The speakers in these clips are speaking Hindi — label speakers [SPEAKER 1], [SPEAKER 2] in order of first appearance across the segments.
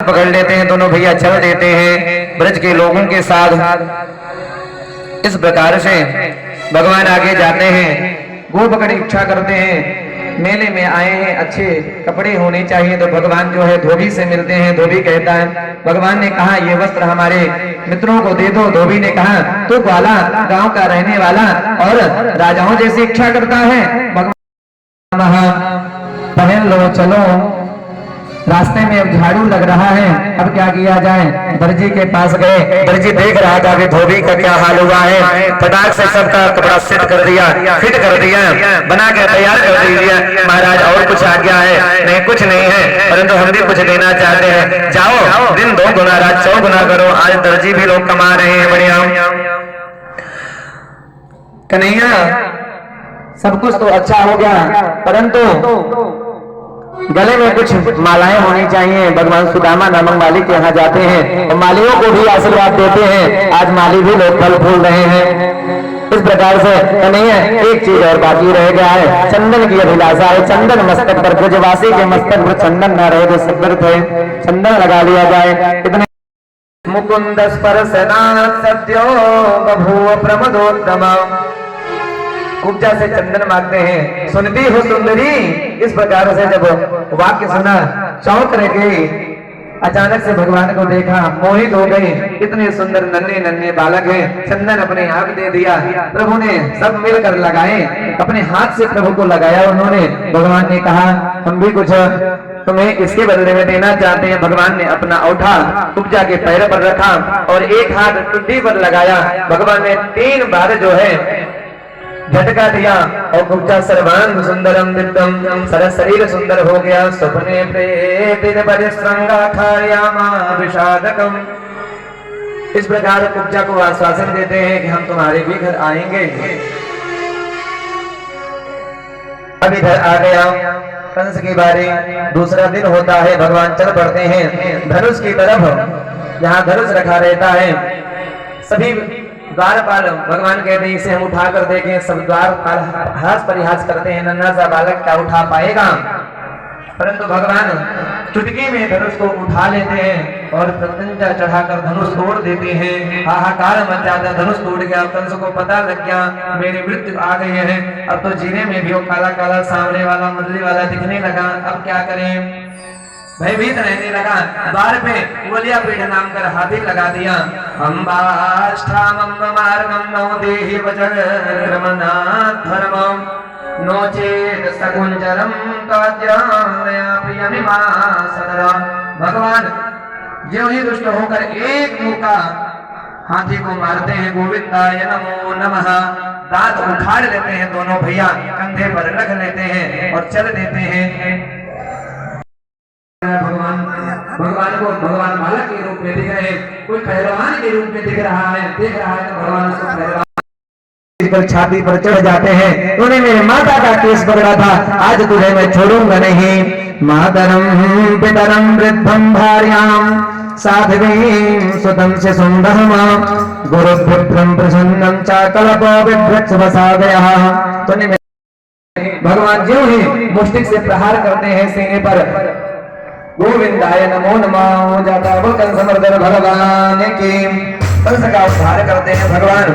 [SPEAKER 1] पकड़ लेते हैं, दोनों भैया चल देते हैं ब्रज के लोगों के साथ। इस प्रकार से भगवान आगे जाते हैं, गोप की इच्छा करते हैं, मेले में आए हैं, अच्छे कपड़े होने चाहिए, तो भगवान जो है धोबी से मिलते हैं। धोबी कहता है, भगवान ने कहा ये वस्त्र हमारे मित्रों को दे दो। धोबी ने कहा तू ग्वाला गांव का रहने वाला और राजाओं जैसी इच्छा करता है, भगवान पहन लो चलो। रास्ते में अब झाड़ू लग रहा है, अब क्या किया जाए? दर्जी के पास गए, दर्जी देख रहा था कि धोबी का क्या हाल हुआ है, फटाक से सबका कपड़ा फिट कर दिया, बना के तैयार कर दीजिए। महाराज और कुछ आज्ञा है? नहीं कुछ नहीं है, परंतु हम भी कुछ देना चाहते हैं। जाओ दिन 2 गुना रात 100 गुना करो, आज दर्जी भी लोग कमा रहे हैं बढ़िया। कन्हैया सब कुछ तो अच्छा हो गया, परंतु गले में कुछ मालाएं होनी चाहिए। भगवान सुदामा नामक माली के यहाँ जाते हैं और मालियों को भी आशीर्वाद देते हैं। आज माली भी लोग फल फूल रहे हैं। इस प्रकार से कन्हैया एक चीज और बाकी रह गया है, चंदन की अभिलाषा है। चंदन मस्तक पर, ब्रजवासी के मस्तक पर चंदन न रहे तो सदव्रत है, चंदन लगा लिया जाए। इतने मुकुंद स्पर्शनात् सद्यो बभूव प्रमदोत्तम। कुब्जा से चंदन मांगते हैं, सुनती हो सुंदरी। इस प्रकार से जब वाक्य सुना चौंक रह गई, अचानक से भगवान को देखा, मोहित हो गई। इतने सुंदर नन्हे नन्हे बालक हैं, चंदन अपने आप दे दिया। प्रभु ने सब मिलकर लगाए, अपने हाथ से प्रभु को लगाया उन्होंने। भगवान ने कहा हम भी कुछ तुम्हें इसके बदले में देना चाहते हैं। भगवान ने अपना औठा कुब्जा के पैर पर रखा और एक हाथ टुड्डी पर लगाया। भगवान ने 3 बार जो है झटका दिया और कुब्जा सर्वांग सुंदरम दिव्यम, सारा शरीर सुंदर हो गया। सपने प्रेतित परिश्रंगाखायामा विषादकम। इस प्रकार कुब्जा को आश्वासन देते हैं कि हम तुम्हारे भी घर आएंगे। अब इधर आ गया कंस की बारी, दूसरा दिन होता है। भगवान चल पड़ते हैं धनुष की तरफ, जहाँ धनुष रखा रहता है। सभी द्वारपाल भगवान कहते हैं इसे हम उठा कर देखें। सब द्वारपाल हास परिहास करते हैं, नन्हा सा बालक क्या उठा पाएगा, परंतु भगवान चुटकी में धनुष को उठा लेते हैं और प्रत्यंचा चढ़ाकर धनुष तोड़ देते हैं। हाहाकार मच जाता, धनुष टूट गया। कंस को पता लग गया मेरी मृत्यु आ गई है। अब तो जीने में भी वो काला काला सांवले वाला मुरली वाला दिखने लगा। अब क्या करें, भयभीत रहने लगा। द्वार पे बोलिया पीठ नाम कर हाथी लगा दिया। अम्बाष्ठामं मार्गं नो देहि वज्रक्रमणात् धर्मं नो चेत् सकुंजरं काज्यामया प्रियमिमासनरं। भगवान जो ही दुष्ट होकर एक मुका हाथी को मारते हैं। गोविंदाय नमो नमः। दांत उखाड़ लेते हैं दोनों भैया, कंधे पर रख लेते हैं और चल देते हैं। भगवान को भगवान बालक के रूप में दिख रहे हैं, कोई पहलवान के रूप में दिख रहा है, देख रहा है तो भगवान उसको पहलवान पर छाती पर चढ़ जाते हैं। तूने मेरे माता का केस पकड़ा था, आज तुझे मैं छोड़ूंगा नहीं। मातरम पितरम वृद्धम भार्याम साध्वीं सुतम से सुंदरम गुरुभ्यं प्रसन्नं च कल्पो विभ्रत्स वसादयः। तूने भगवान जो ही मुष्टिक से प्रहार करते हैं सीने पर, गोविंदाय नमो नमः जाता वो कंस मर्दन भगवान की। कंस का उद्धार करते हैं भगवान।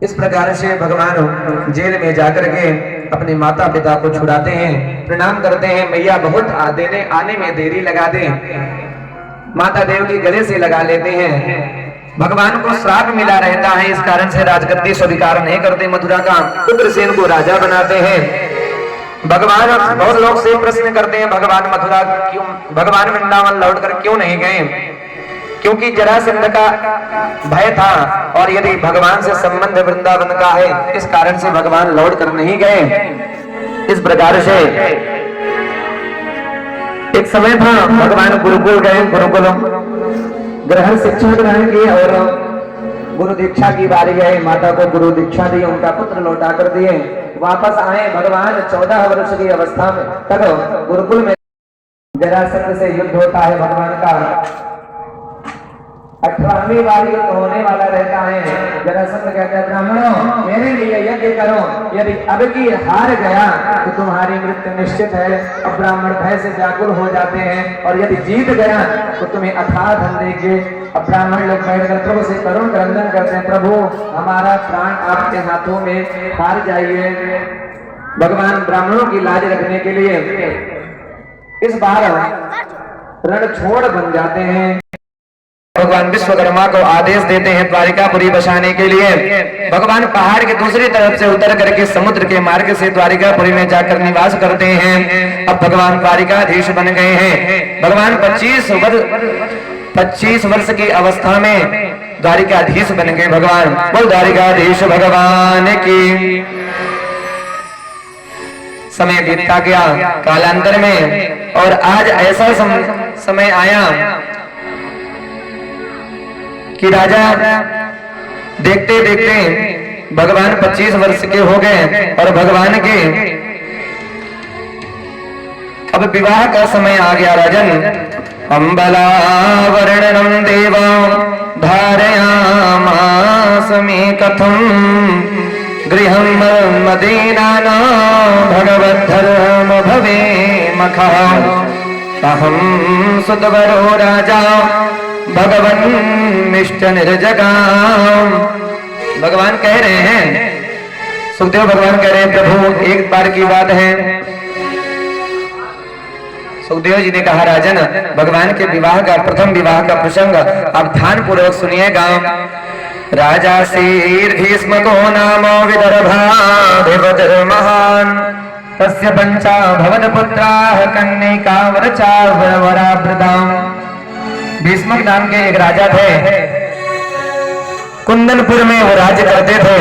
[SPEAKER 1] इस प्रकार से भगवान जेल में जाकर के अपने माता पिता को छुड़ाते हैं, प्रणाम करते हैं। मैया बहुत आने में देरी लगा दे, माता देव के गले से लगा लेते हैं। भगवान को श्राप मिला रहता है, इस कारण से राजगद्दी स्वीकार नहीं करते। मथुरा का उग्रसेन को राजा बनाते हैं। भगवान बहुत लोग से प्रश्न करते हैं भगवान मथुरा क्यों, भगवान वृंदावन लौटकर क्यों नहीं गए? क्योंकि जरासंध का भय था और यदि भगवान से संबंध वृंदावन का है, इस कारण से भगवान लौट कर नहीं गए। इस प्रकार से एक समय था भगवान गुरुकुल गए, गुरुकुल ग्रहण शिक्षा ग्रहण की और गुरु दीक्षा की बारी आई। माता को गुरु दीक्षा दी, उनका पुत्र लौटा कर दिए। वापस आए भगवान 14 वर्ष की अवस्था में, तब गुरुकुल में जरासंध से युद्ध होता है भगवान का। 18वीं बारी युद्ध होने वाला रहता है। जरासंध कहता है ब्राह्मणों मेरे लिए यज्ञ करो, यदि अब की हार गया तो तुम्हारी मृत्यु निश्चित है। अब ब्राह्मण भय से व्याकुल हो जाते हैं और यदि जीत गया तो तुम्हें अथाह धन देंगे। अब ब्राह्मण लोग बैठकर प्रभु से करुण क्रंदन करते हैं, प्रभु हमारा प्राण आपके हाथों में, हार जाइए। भगवान ब्राह्मणों की लाज रखने के लिए इस बार रणछोड़ बन जाते हैं। भगवान विश्वकर्मा को आदेश देते हैं द्वारिकापुरी बसाने के लिए। भगवान पहाड़ के दूसरी तरफ से उतर करके समुद्र के मार्ग से द्वारिकापुरी में जाकर निवास करते हैं। अब भगवान द्वारिकाधीश बन गए हैं। भगवान 25 वर्ष की अवस्था में द्वारिकाधीश बन गए भगवान। बोल द्वारिकाधीश भगवान की। समय बीतता गया कालांतर में और आज ऐसा समय आया कि राजा देखते देखते भगवान 25 वर्ष के हो गए और भगवान के अब विवाह का समय आ गया। राजन अम्बलावर्णनम देवा धारयामास मे कथम गृहं मदीनाना भगवद्धर्म भवे मखा अहम सुतवरो राजा भगवन मिष्ट निर्जगाम। भगवान कह रहे हैं, सुखदेव भगवान कह रहे हैं प्रभु एक बार की बात है। सुखदेव जी ने कहा राजन भगवान के विवाह का प्रथम विवाह का प्रसंग आप ध्यान पूर्वक सुनिएगा। राजा शीर भीष्म को नाम विदर्भाधिपतिर् महान तस्य पंचा भवन पुत्राः कन्यका वरचा वरावृताम्। भीष्मक नाम के एक राजा थे, कुंदनपुर में वो राज्य करते थे।